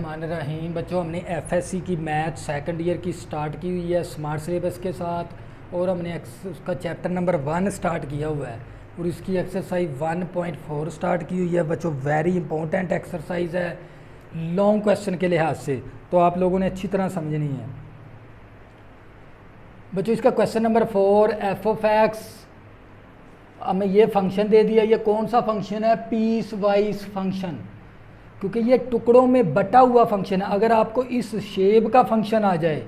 रहीम बच्चों, हमने एफएससी की मैथ सेकंड ईयर की स्टार्ट की हुई है स्मार्ट सिलेबस के साथ और हमने उसका चैप्टर नंबर 1 स्टार्ट किया हुआ है और इसकी एक्सरसाइज 1.4 स्टार्ट की हुई है। बच्चों वेरी इंपॉर्टेंट एक्सरसाइज है लॉन्ग क्वेश्चन के लिहाज से, तो आप लोगों ने अच्छी तरह समझनी है। बच्चों इसका question number 4, F of x, हमें ये फंक्शन दे दिया। ये कौन सा फंक्शन है? पीस वाइज फंक्शन, क्योंकि ये टुकड़ों में बटा हुआ फंक्शन है। अगर आपको इस शेप का फंक्शन आ जाए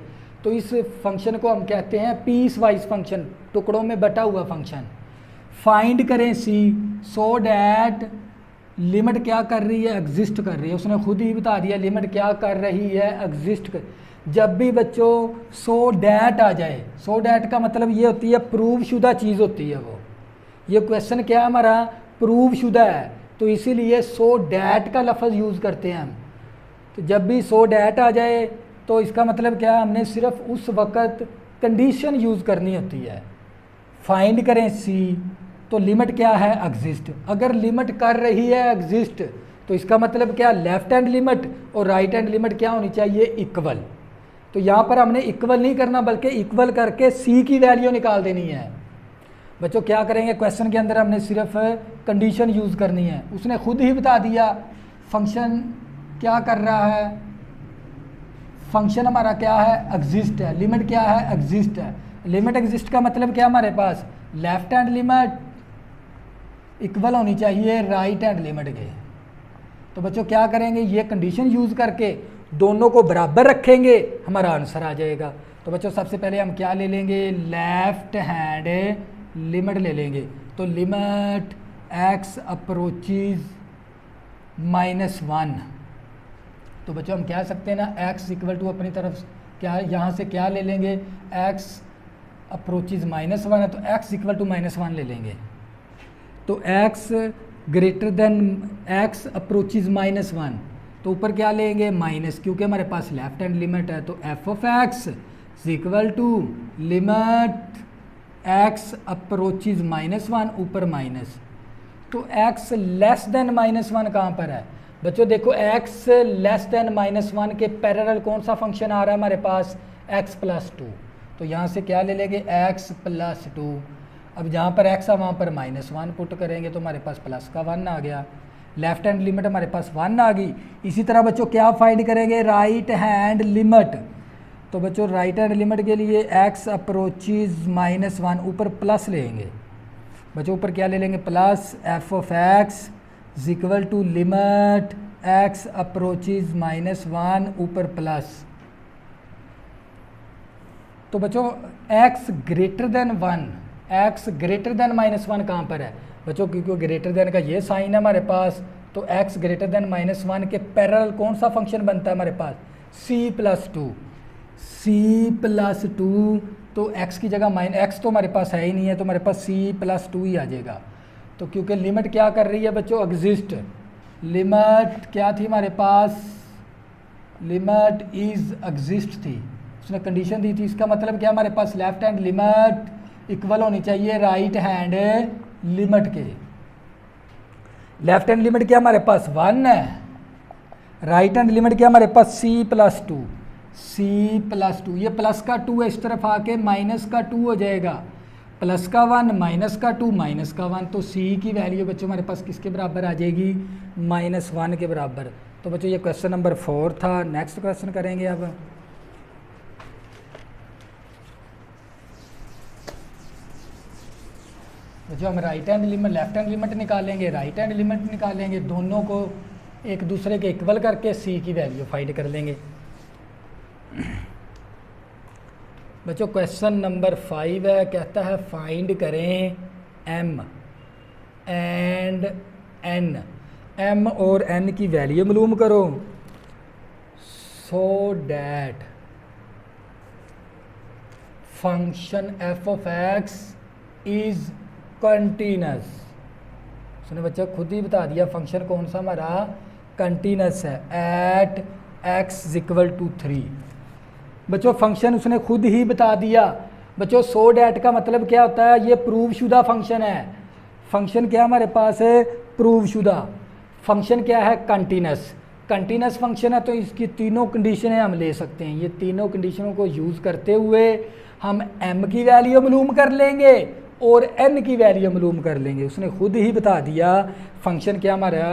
तो इस फंक्शन को हम कहते हैं पीस वाइज फंक्शन, टुकड़ों में बटा हुआ फंक्शन। फाइंड करें सी सो डैट लिमिट क्या कर रही है? एग्जिस्ट कर रही है। उसने खुद ही बता दिया लिमिट क्या कर रही है, एग्जिस्ट कर। जब भी बच्चों सो डैट आ जाए, सो डैट का मतलब ये होती है प्रूव शुदा चीज़ होती है वो। ये क्वेश्चन क्या हमारा प्रूव शुदा है, तो इसीलिए सो डैट का लफ्ज़ यूज़ करते हैं हम। तो जब भी सो डैट आ जाए तो इसका मतलब क्या है, हमने सिर्फ उस वक़्त कंडीशन यूज़ करनी होती है। फाइंड करें सी, तो लिमिट क्या है? एग्जिस्ट। अगर लिमिट कर रही है एग्जिस्ट तो इसका मतलब क्या? लेफ्ट हैंड लिमिट और राइट हैंड लिमिट क्या होनी चाहिए? इक्वल। तो यहाँ पर हमने इक्वल नहीं करना बल्कि इक्वल करके सी की वैल्यू निकाल देनी है। बच्चों क्या करेंगे, क्वेश्चन के अंदर हमने सिर्फ कंडीशन यूज़ करनी है। उसने खुद ही बता दिया फंक्शन क्या कर रहा है, फंक्शन हमारा क्या है? एग्जिस्ट है। लिमिट क्या है? एग्जिस्ट है। लिमिट एग्जिस्ट का मतलब क्या हमारे पास? लेफ्ट हैंड लिमिट इक्वल होनी चाहिए राइट हैंड लिमिट के। तो बच्चों क्या करेंगे, ये कंडीशन यूज़ करके दोनों को बराबर रखेंगे, हमारा आंसर आ जाएगा। तो बच्चों सबसे पहले हम क्या ले लेंगे? लेफ्ट हैंड लिमिट ले लेंगे। तो लिमिट x अप्रोचेज -1। तो बच्चों हम कह सकते हैं ना x इक्वल टू अपनी तरफ क्या यहाँ से क्या ले लेंगे? x अप्रोचेज -1 है तो x इक्वल टू -1 ले लेंगे। तो x greater then x approaches -1, तो ऊपर क्या लेंगे? माइनस, क्योंकि हमारे पास लेफ्ट हैंड लिमिट है। तो f of x equal to limit x approaches -1, ऊपर माइनस। तो x लेस देन -1 कहाँ पर है? बच्चों देखो x लेस देन -1 के पैरेलल कौन सा फंक्शन आ रहा है हमारे पास? x + 2। तो यहाँ से क्या ले लेंगे? x + 2। अब जहाँ पर x है वहाँ पर -1 पुट करेंगे तो हमारे पास प्लस का 1 आ गया। लेफ्ट हैंड लिमिट हमारे पास 1 आ गई। इसी तरह बच्चों क्या फाइंड करेंगे? Right hand limit. तो बच्चों राइट हैंड लिमिट के लिए x अप्रोचेज -1, ऊपर प्लस लेंगे। बच्चों ऊपर क्या ले लेंगे? Plus f of x equal to limit x approaches -1, ऊपर प्लस। तो बच्चों x greater than 1, x greater than -1 कहाँ पर है? बच्चों क्योंकि ग्रेटर देन का ये साइन है हमारे पास, तो x ग्रेटर देन -1 के पैरेलल कौन सा फंक्शन बनता है हमारे पास? c+2। c+2, तो x की जगह x तो हमारे पास है ही नहीं है, तो हमारे पास c+2 ही आ जाएगा। तो क्योंकि लिमिट क्या कर रही है बच्चों? एग्जिस्ट। लिमिट क्या थी हमारे पास? लिमिट इज एग्जिस्ट थी, उसने कंडीशन दी थी। इसका मतलब क्या हमारे पास लेफ्ट हैंड लिमिट इक्वल होनी चाहिए राइट हैंड लिमिट के। लेफ्ट हैंड लिमिट क्या हमारे पास? 1 है। राइट हैंड लिमिट क्या हमारे पास? c+2। c+2, ये प्लस का 2 है, इस तरफ आके माइनस का 2 हो जाएगा। प्लस का 1 माइनस का 2 माइनस का 1, तो c की वैल्यू बच्चों हमारे पास किसके बराबर आ जाएगी? -1 के बराबर। तो बच्चों ये क्वेश्चन नंबर 4 था। नेक्स्ट क्वेश्चन करेंगे अब। बच्चों हम right hand limit left hand limit निकालेंगे, राइट हैंड लिमिट निकालेंगे, दोनों को एक दूसरे के इक्वल करके c की वैल्यू फाइंड कर लेंगे। बच्चों क्वेश्चन नंबर 5 है, कहता है फाइंड करें m एंड n, m और n की वैल्यू मालूम करो so that function f of x is continuous. उसने बच्चा खुद ही बता दिया फंक्शन कौन सा हमारा कंटिन्यूस है एट x इक्वल टू 3। बच्चों फंक्शन उसने खुद ही बता दिया। बच्चों सो डैट का मतलब क्या होता है? ये प्रूव शुदा फंक्शन है। फंक्शन क्या हमारे पास है? प्रूव शुदा। फंक्शन क्या है? कंटिन्यूस। कंटिन्यूस फंक्शन है तो इसकी तीनों कंडीशनें हम ले सकते हैं। ये तीनों कंडीशनों को यूज़ करते हुए हम m की वैल्यू मालूम कर लेंगे और n की वैल्यू मालूम कर लेंगे। उसने खुद ही बता दिया फंक्शन क्या हमारा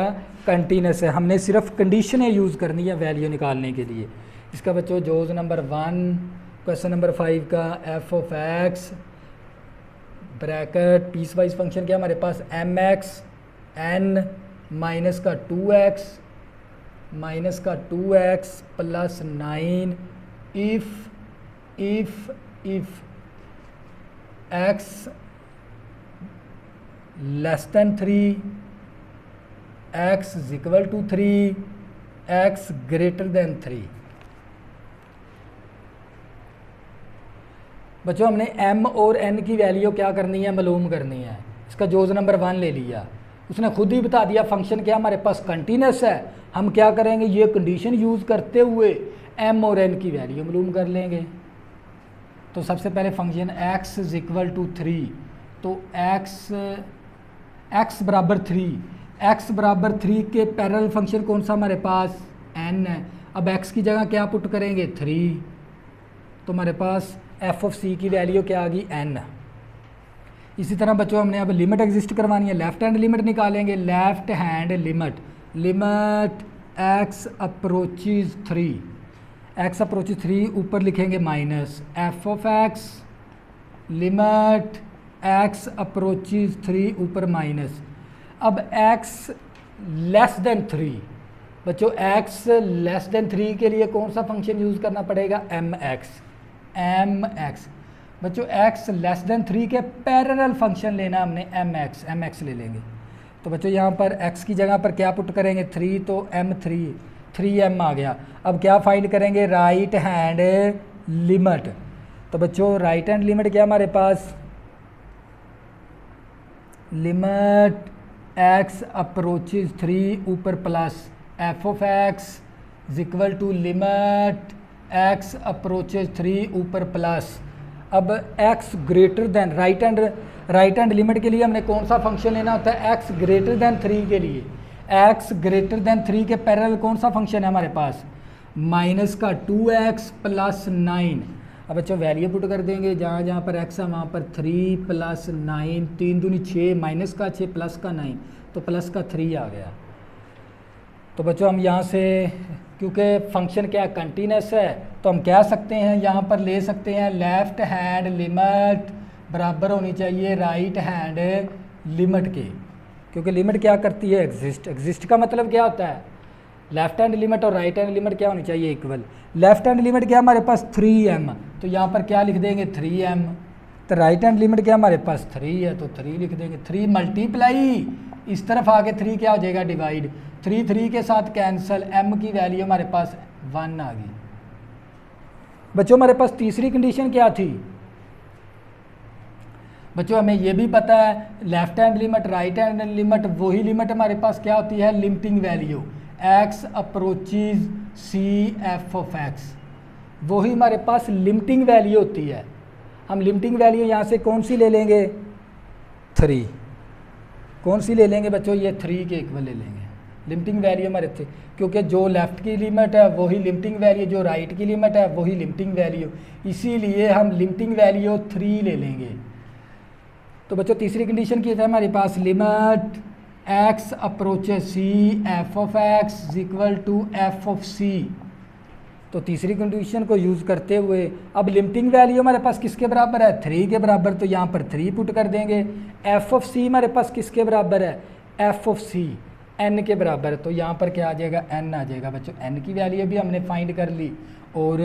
कंटिन्यूस है, हमने सिर्फ कंडीशनें यूज़ करनी है वैल्यू निकालने के लिए। इसका बच्चों जोज नंबर 1 क्वेश्चन नंबर 5 का F of X bracket piecewise function क्या हमारे पास एम एक्स एन माइनस का 2x plus 9 if x less than 3 x is equal to 3 x greater than 3। बच्चों हमने m और n की वैल्यू क्या करनी है मालूम करनी है। इसका जोज नंबर 1 ले लिया, उसने खुद ही बता दिया फंक्शन क्या हमारे पास कंटिन्यूस है। हम क्या करेंगे ये कंडीशन यूज़ करते हुए m और n की वैल्यू मालूम कर लेंगे। तो सबसे पहले function x is equal to 3, तो x बराबर 3 के पैरेलल फंक्शन कौन सा हमारे पास n है। अब x की जगह क्या पुट करेंगे 3, तो हमारे पास f ऑफ c की वैल्यू क्या आ गई n। इसी तरह बच्चों हमने अब लिमिट एग्जिस्ट करवानी है, लेफ्ट हैंड लिमिट निकालेंगे। Left hand limit x approaches 3 ऊपर लिखेंगे minus f of x limit x approaches 3 ऊपर माइनस। अब x लेस देन 3 बच्चों x लेस देन 3 के लिए कौन सा फंक्शन यूज़ करना पड़ेगा mx। बच्चों x लेस देन 3 के पैरेलल फंक्शन लेना हमने mx ले लेंगे। तो बच्चों यहाँ पर x की जगह पर क्या पुट करेंगे 3, तो m3m आ गया। अब क्या फाइंड करेंगे राइट हैंड लिमिट। तो बच्चों राइट हैंड लिमिट क्या हमारे पास लिमिट x अप्रोचेज 3 ऊपर plus f of x is equal to limit x approaches 3 ऊपर प्लस। अब x greater than right hand limit के लिए हमने कौन सा फंक्शन लेना होता है x ग्रेटर देन 3 के लिए। x ग्रेटर देन 3 के पैरेलल कौन सा फंक्शन है हमारे पास माइनस का 2x प्लस 9। अब बच्चों वैल्यू पुट कर देंगे, जहाँ जहाँ पर x है वहाँ पर 3 प्लस 9, 3 दूनी 6 माइनस का 6 प्लस का 9, तो प्लस का 3 आ गया। तो बच्चों हम यहाँ से क्योंकि फंक्शन क्या कंटिन्यूस है तो हम कह सकते हैं यहाँ पर ले सकते हैं लेफ़्ट हैंड लिमिट बराबर होनी चाहिए राइट हैंड लिमिट के, क्योंकि लिमिट क्या करती है एग्जिस्ट का मतलब क्या होता है लेफ्ट हैंड लिमिट और राइट हैंड लिमिट क्या होनी चाहिए इक्वल। लेफ्ट हैंड लिमिट क्या हमारे पास 3m, तो यहाँ पर क्या लिख देंगे 3m। तो राइट हैंड लिमिट क्या हमारे पास 3 है, तो 3 लिख देंगे। 3 मल्टीप्लाई इस तरफ आके 3 क्या हो जाएगा डिवाइड, 3 के साथ कैंसिल, m की वैल्यू हमारे पास 1 आ गई। बच्चों हमारे पास तीसरी कंडीशन क्या थी बच्चों, हमें ये भी पता है left hand limit right hand limit वही लिमिट हमारे पास क्या होती है limiting value x approaches c f of x, वही हमारे पास लिमिटिंग वैल्यू होती है। हम लिमिटिंग वैल्यू यहाँ से कौन सी ले लेंगे 3, कौन सी ले लेंगे बच्चों ये 3 के इक्वल ले लेंगे लिमिटिंग वैल्यू हमारे थे, क्योंकि जो लेफ़्ट की लिमिट है वही लिमिटिंग वैल्यू, जो राइट की लिमिट है वही लिमिटिंग वैल्यू, इसीलिए हम लिमिटिंग वैल्यू 3 ले लेंगे। तो बच्चों तीसरी कंडीशन की है हमारे पास limit x approaches c f of x is equal to f of c। तो तीसरी कंडीशन को यूज़ करते हुए अब लिमिटिंग वैल्यू हमारे पास किसके बराबर है 3 के बराबर, तो यहाँ पर 3 पुट कर देंगे। f ऑफ c हमारे पास किसके बराबर है f ऑफ c n के बराबर, तो यहाँ पर क्या आ जाएगा n आ जाएगा। बच्चों n की वैल्यू भी हमने फाइंड कर ली और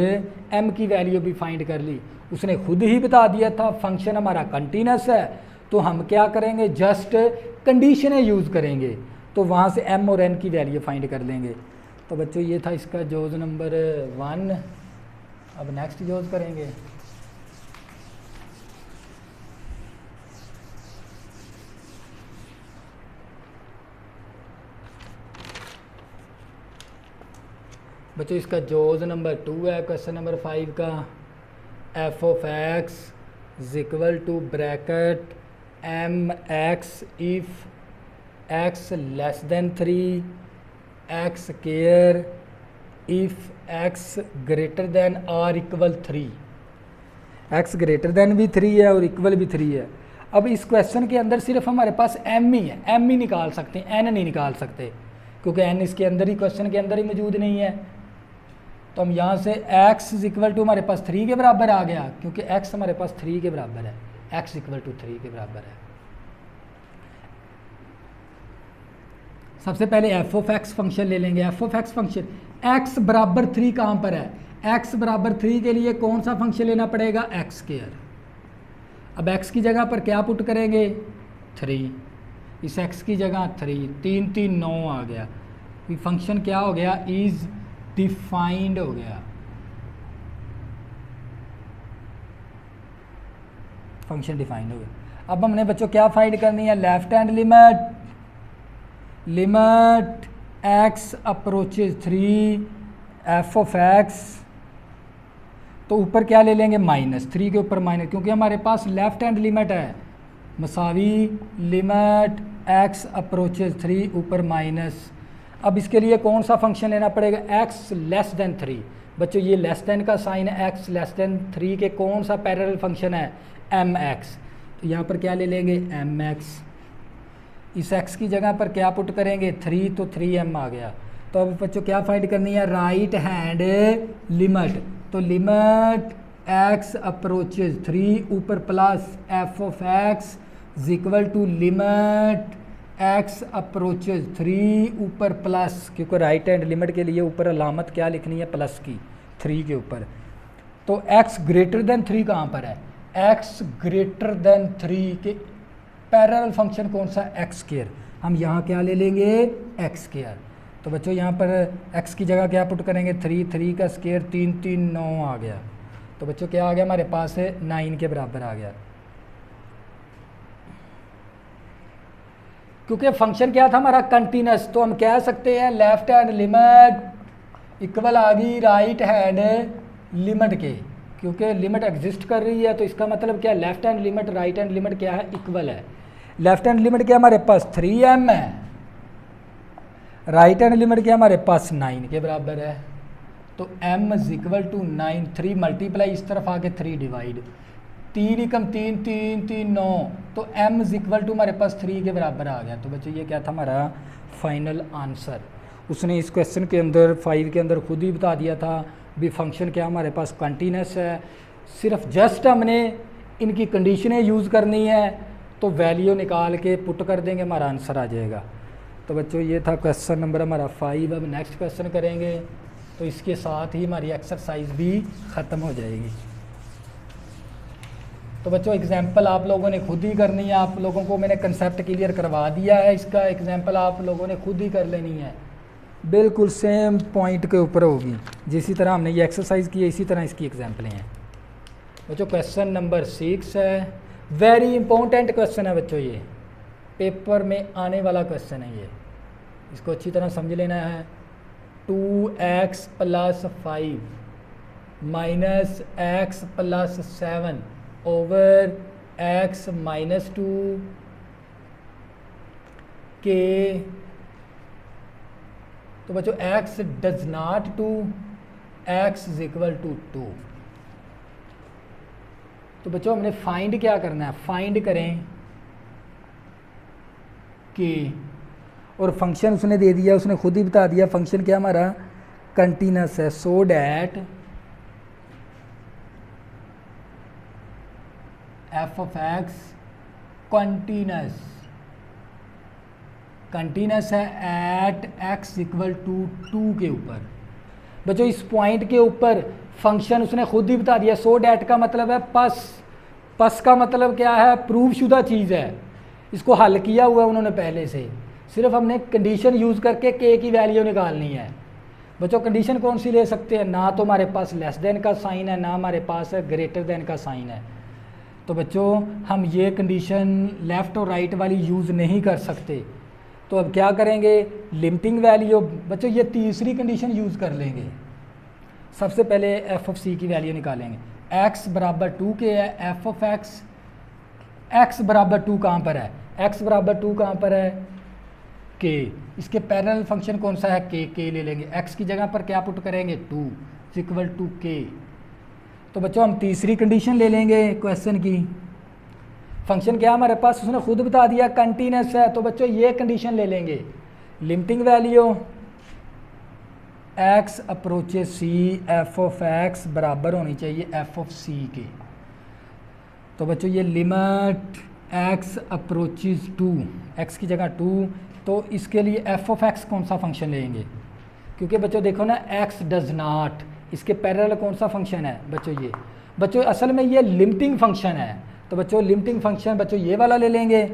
m की वैल्यू भी फाइंड कर ली। उसने खुद ही बता दिया था फंक्शन हमारा कंटिन्यूस है, तो हम क्या करेंगे जस्ट कंडीशनें यूज़ करेंगे, तो वहाँ से m और n की वैल्यू फाइंड कर लेंगे। तो बच्चों ये था इसका जोज नंबर 1। अब नेक्स्ट जोज करेंगे। बच्चों इसका जोज नंबर 2 है क्वेश्चन नंबर 5 का f of x is equal to bracket mx if x less than 3 x square if x greater than और इक्वल 3, एक्स ग्रेटर देन भी 3 है और इक्वल भी 3 है। अब इस क्वेश्चन के अंदर सिर्फ हमारे पास एम ही है, एम ही निकाल सकते हैं, एन नहीं निकाल सकते क्योंकि एन इसके अंदर ही, क्वेश्चन के अंदर ही मौजूद नहीं है। तो हम यहाँ से x इज इक्वल टू हमारे पास 3 के बराबर आ गया क्योंकि x हमारे पास 3 के बराबर है, x इक्वल टू 3 के बराबर है। सबसे पहले एफ ऑफ एक्स फंक्शन ले लेंगे। F of x function x बराबर 3 कहाँ पर है? x बराबर 3 के लिए कौन सा फंक्शन लेना पड़ेगा? X square. अब x की जगह पर क्या पुट करेंगे? 3, इस x की जगह 3, 3 3 9 आ गया। फंक्शन क्या हो गया? इज डिफाइंड हो गया, फंक्शन डिफाइंड हो गया। अब हमने बच्चों क्या फाइंड करनी है? Left hand limit, limit x approaches 3 F of x, तो ऊपर क्या ले लेंगे? -3 के ऊपर माइनस, क्योंकि हमारे पास लेफ्ट हैंड लिमिट है, मसावी लिमिट x अप्रोचेज 3 ऊपर माइनस। अब इसके लिए कौन सा फंक्शन लेना पड़ेगा? x less than 3। बच्चों ये लेस देन का साइन है, x लेस देन 3 के कौन सा पैरेलल फंक्शन है? mx। तो यहाँ पर क्या ले लेंगे? mx। इस x की जगह पर क्या पुट करेंगे? 3, तो 3m आ गया। तो अब बच्चों क्या फाइंड करनी है? राइट हैंड लिमिट, तो लिमिट x अप्रोचेज 3 ऊपर plus f of x is equal to limit x approaches 3 ऊपर प्लस, क्योंकि राइट हैंड लिमिट के लिए ऊपर अलामत क्या लिखनी है? प्लस की, 3 के ऊपर। तो x ग्रेटर देन 3 कहाँ पर है? x ग्रेटर देन 3 के पैरेलल फंक्शन कौन सा? X square. हम यहाँ क्या ले लेंगे? X square. तो बच्चों यहाँ पर x की जगह क्या पुट करेंगे? 3, 3 का स्क्वायर 3 3 9 आ गया। तो बच्चों क्या आ गया हमारे पास? 9 के बराबर आ गया। क्योंकि फंक्शन क्या था हमारा? कंटिन्यूस, तो हम कह सकते हैं लेफ्ट हैंड लिमिट इक्वल आ गई राइट हैंड लिमिट के, क्योंकि लिमिट एग्जिस्ट कर रही है। तो इसका मतलब क्या? Left hand limit right hand limit क्या है? इक्वल है। लेफ्ट हैंड लिमिट क्या हमारे पास? 3m है, राइट हैंड लिमिट क्या हमारे पास? 9 के बराबर है। तो m is equal to 9, 3 multiply इस तरफ आके 3 डिवाइड, 3 एकम 3 3 3 9, तो m इज इक्वल टू हमारे पास 3 के बराबर आ गया। तो बच्चों ये क्या था हमारा फाइनल आंसर। उसने इस क्वेश्चन के अंदर 5 के अंदर खुद ही बता दिया था भी फंक्शन क्या हमारे पास कंटिन्यूस है। सिर्फ जस्ट हमने इनकी कंडीशनें यूज़ करनी है, तो वैल्यू निकाल के पुट कर देंगे, हमारा आंसर आ जाएगा। तो बच्चों ये था क्वेश्चन नंबर हमारा 5। अब नेक्स्ट क्वेश्चन करेंगे, तो इसके साथ ही हमारी एक्सरसाइज भी ख़त्म हो जाएगी। तो बच्चों एग्जाम्पल आप लोगों ने खुद ही करनी है, आप लोगों को मैंने कंसेप्ट क्लियर करवा दिया है, इसका एग्जाम्पल आप लोगों ने खुद ही कर लेनी है, बिल्कुल सेम पॉइंट के ऊपर होगी। जिसी तरह हमने ये एक्सरसाइज की है इसी तरह इसकी एग्जाम्पलें हैं। बच्चों क्वेश्चन नंबर 6 है, वेरी इंपॉर्टेंट क्वेश्चन है बच्चों, ये पेपर में आने वाला क्वेश्चन है, ये इसको अच्छी तरह समझ लेना है। 2x + 5 minus x + 7 over x - 2 के, तो बच्चों x does not 2, x is equal to 2। तो बच्चों हमने फाइंड क्या करना है? फाइंड करें कि, और फंक्शन उसने दे दिया, उसने खुद ही बता दिया फंक्शन क्या हमारा कंटिन्यूस है, so that f of x continuous है एट x इक्वल टू 2 के ऊपर। बच्चों इस पॉइंट के ऊपर फंक्शन उसने खुद ही बता दिया, सो डैट का मतलब है पस का मतलब क्या है? प्रूव शुदा चीज़ है, इसको हल किया हुआ है उन्होंने पहले से, सिर्फ हमने कंडीशन यूज़ करके k की वैल्यू निकालनी है। बच्चों कंडीशन कौन सी ले सकते हैं? ना तो हमारे पास लेस देन का साइन है, ना हमारे पास ग्रेटर देन का साइन है। तो बच्चों हम ये कंडीशन लेफ़्ट और राइट वाली यूज़ नहीं कर सकते। तो अब क्या करेंगे? लिमिटिंग वैल्यू, बच्चों ये तीसरी कंडीशन यूज़ कर लेंगे। सबसे पहले एफ ऑफ सी की वैल्यू निकालेंगे। x बराबर 2 के है, एफ ऑफ x बराबर 2 कहाँ पर है? x बराबर 2 कहाँ पर है? के, इसके पैरेलल फंक्शन कौन सा है के ले लेंगे, x की जगह पर क्या पुट करेंगे 2 इक्वल टू के। तो बच्चों हम तीसरी कंडीशन ले लेंगे क्वेश्चन की। फंक्शन क्या हमारे पास उसने खुद बता दिया कंटिन्यूस है, तो बच्चों ये कंडीशन ले लेंगे, limiting value x approaches c f of x बराबर होनी चाहिए f ऑफ c के। तो बच्चों ये लिमिट x अप्रोचेस 2, x की जगह 2, तो इसके लिए f ऑफ x कौन सा फंक्शन लेंगे, क्योंकि बच्चों देखो ना x डज नॉट, इसके पैरेलल कौन सा फंक्शन है बच्चों ये, बच्चों असल में ये लिमिटिंग फंक्शन है। तो बच्चों लिमिटिंग फंक्शन बच्चों ये वाला ले लेंगे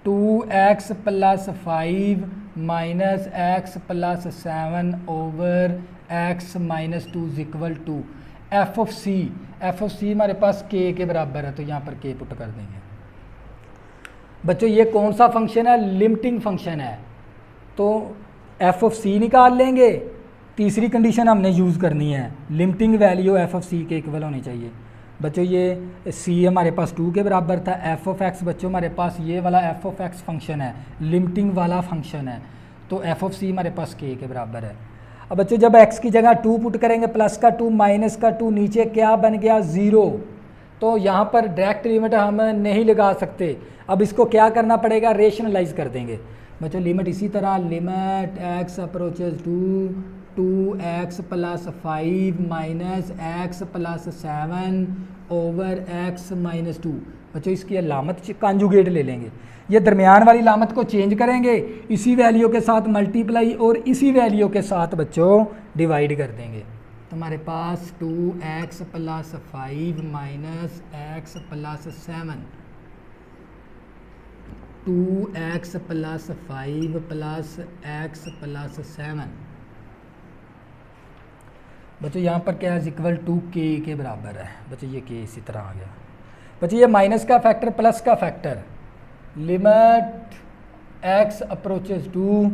2x plus 5 minus x plus 7 over x minus 2 equal to f of c हमारे पास के बराबर है, तो यहाँ पर के पुट कर देंगे। बच्चों ये कौन सा फंक्शन है, लिमिटिंग फंक्शन है, तो एफ ऑफ सी निकाल लेंगे। तीसरी कंडीशन हमने यूज़ करनी है, लिमिटिंग वैल्यू एफ ऑफ सी के इक्वल होनी चाहिए। बच्चों ये सी हमारे पास 2 के बराबर था, एफ ऑफ एक्स बच्चों हमारे पास ये वाला एफ ऑफ एक्स फंक्शन है, लिमिटिंग वाला फंक्शन है, तो एफ ऑफ सी हमारे पास के बराबर है। अब बच्चों जब x की जगह 2 पुट करेंगे, प्लस का 2 माइनस का 2, नीचे क्या बन गया 0, तो यहाँ पर डायरेक्ट लिमिट हम नहीं लगा सकते, अब इसको क्या करना पड़ेगा, रेशनलाइज कर देंगे। बच्चों लिमिट इसी तरह limit x approaches 2x plus 5 minus x plus 7 over x minus 2। बच्चों इसकी अलामत कॉन्जुगेट ले लेंगे, ये दरमियान वाली लामत को चेंज करेंगे, इसी वैल्यू के साथ मल्टीप्लाई और इसी वैल्यू के साथ बच्चों डिवाइड कर देंगे। तो हमारे पास 2x plus 5 minus x plus 7, 2x plus 5 plus x plus 7। बच्चों यहाँ पर क्या है इक्वल टू के बराबर है। बच्चों ये के इसी तरह आ गया। बच्चों ये माइनस का फैक्टर प्लस का factor, limit x approaches 2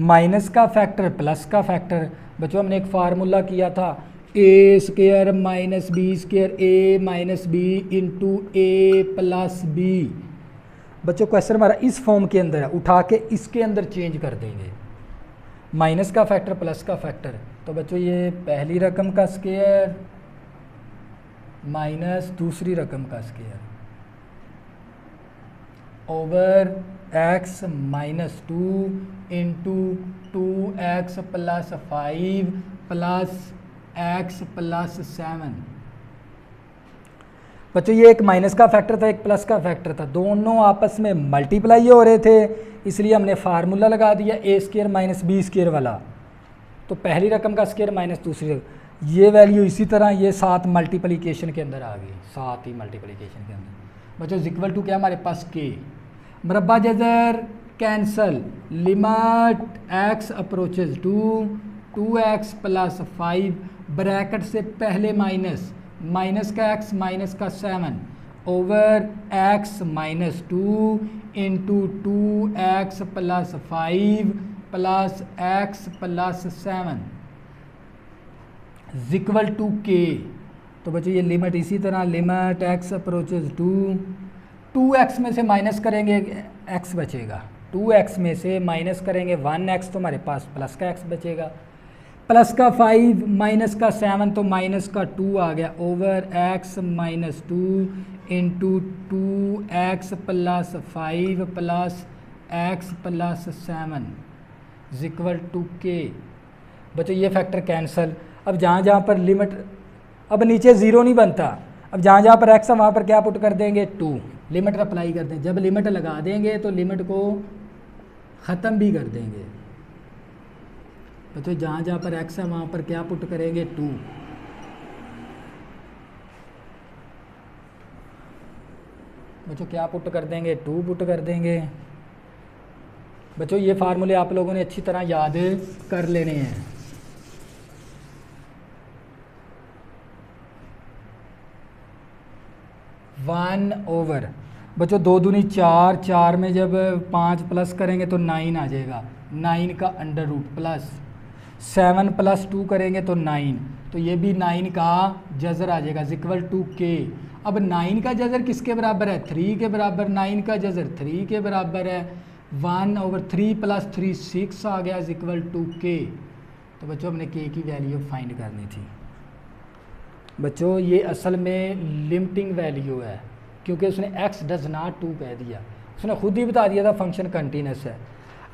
minus का फैक्टर प्लस का फैक्टर। बच्चों हमने एक फार्मूला किया था ए स्क्वायर माइनस बी स्क्वायर ए माइनस बी इंटू ए प्लस बी। बच्चों क्वेश्चन हमारा इस फॉर्म के अंदर है, उठा के इसके अंदर चेंज कर देंगे, माइनस का फैक्टर प्लस का फैक्टर। तो बच्चों ये पहली रकम का स्क्वायर माइनस दूसरी रकम का square over x minus 2 into 2x plus 5 plus x plus 7। बच्चों ये एक माइनस का फैक्टर था, एक प्लस का फैक्टर था, दोनों आपस में मल्टीप्लाई हो रहे थे, इसलिए हमने फार्मूला लगा दिया ए स्क्वायर माइनस बी स्क्वायर वाला। तो पहली रकम का स्क्वायर माइनस दूसरी, ये वैल्यू इसी तरह ये साथ मल्टीप्लिकेशन के अंदर आ गई, साथ ही मल्टीप्लिकेशन के अंदर। बच्चों इक्वल टू क्या हमारे पास के, मरबा जजर cancel, limit x approaches 2x plus 5 bracket से पहले माइनस, माइनस का x माइनस का 7 over x minus 2 into 2x plus 5 plus x plus 7 equal to K. तो बच्चों ये लिमिट इसी तरह लिमिट x अप्रोचेस 2x में से माइनस करेंगे x बचेगा, 2x में से माइनस करेंगे 1x, तो हमारे पास प्लस का x बचेगा, प्लस का 5 माइनस का 7 तो माइनस का 2 आ गया over x minus 2 into 2x plus 5 plus x plus 7 equal to K. बच्चों ये फैक्टर कैंसल। अब जहाँ जहाँ पर लिमिट, अब नीचे ज़ीरो नहीं बनता, अब जहाँ जहाँ पर x है वहाँ पर क्या पुट कर देंगे 2, लिमिट अप्लाई कर दें। जब लिमिट लगा देंगे तो लिमिट को ख़त्म भी कर देंगे। बच्चों जहाँ जहाँ पर x है वहाँ पर क्या पुट करेंगे 2। बच्चों क्या पुट कर देंगे 2 पुट कर देंगे। बच्चों ये फार्मूले आप लोगों ने अच्छी तरह याद कर लेने हैं। वन ओवर, बच्चों 2 दूनी 4, 4 में जब 5 प्लस करेंगे तो 9 आ जाएगा, 9 का अंडर रूट प्लस 7 प्लस 2 करेंगे तो 9, तो ये भी 9 का जज़र आ जाएगा इक्वल टू के। अब 9 का जज़र किसके बराबर है 3 के बराबर, 9 का जज़र 3 के बराबर है, 1/3 + 3 6 आ गया इज इक्वल टू के। तो बच्चों हमने के की वैल्यू फाइंड करनी थी। बच्चों ये असल में लिमिटिंग वैल्यू है, क्योंकि उसने x डज नॉट 2 कह दिया, उसने खुद ही बता दिया था फंक्शन कंटिन्यूस है।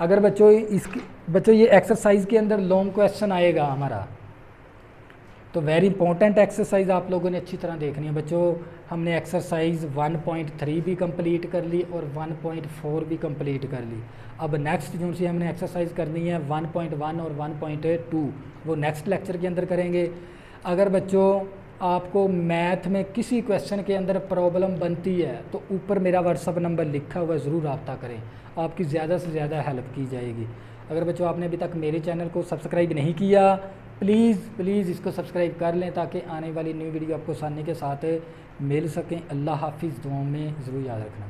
अगर बच्चों ये एक्सरसाइज के अंदर लॉन्ग क्वेश्चन आएगा हमारा, तो वेरी इंपॉर्टेंट एक्सरसाइज आप लोगों ने अच्छी तरह देखनी है। बच्चों हमने एक्सरसाइज 1.3 भी कंप्लीट कर ली और 1.4 भी कंप्लीट कर ली। अब नेक्स्ट जो सी हमने एक्सरसाइज करनी है 1.1 और 1.2, वो नेक्स्ट लेक्चर के अंदर करेंगे। अगर बच्चों आपको मैथ में किसी क्वेश्चन के अंदर प्रॉब्लम बनती है तो ऊपर मेरा व्हाट्सअप नंबर लिखा हुआ है, ज़रूर रब्ता करें, आपकी ज़्यादा से ज़्यादा हेल्प की जाएगी। अगर बच्चों आपने अभी तक मेरे चैनल को सब्सक्राइब नहीं किया, प्लीज़ इसको सब्सक्राइब कर लें ताकि आने वाली न्यू वीडियो आपको आसानी के साथ मिल सकें। अल्लाह हाफिज़, दुआओं में ज़रूर याद रखना।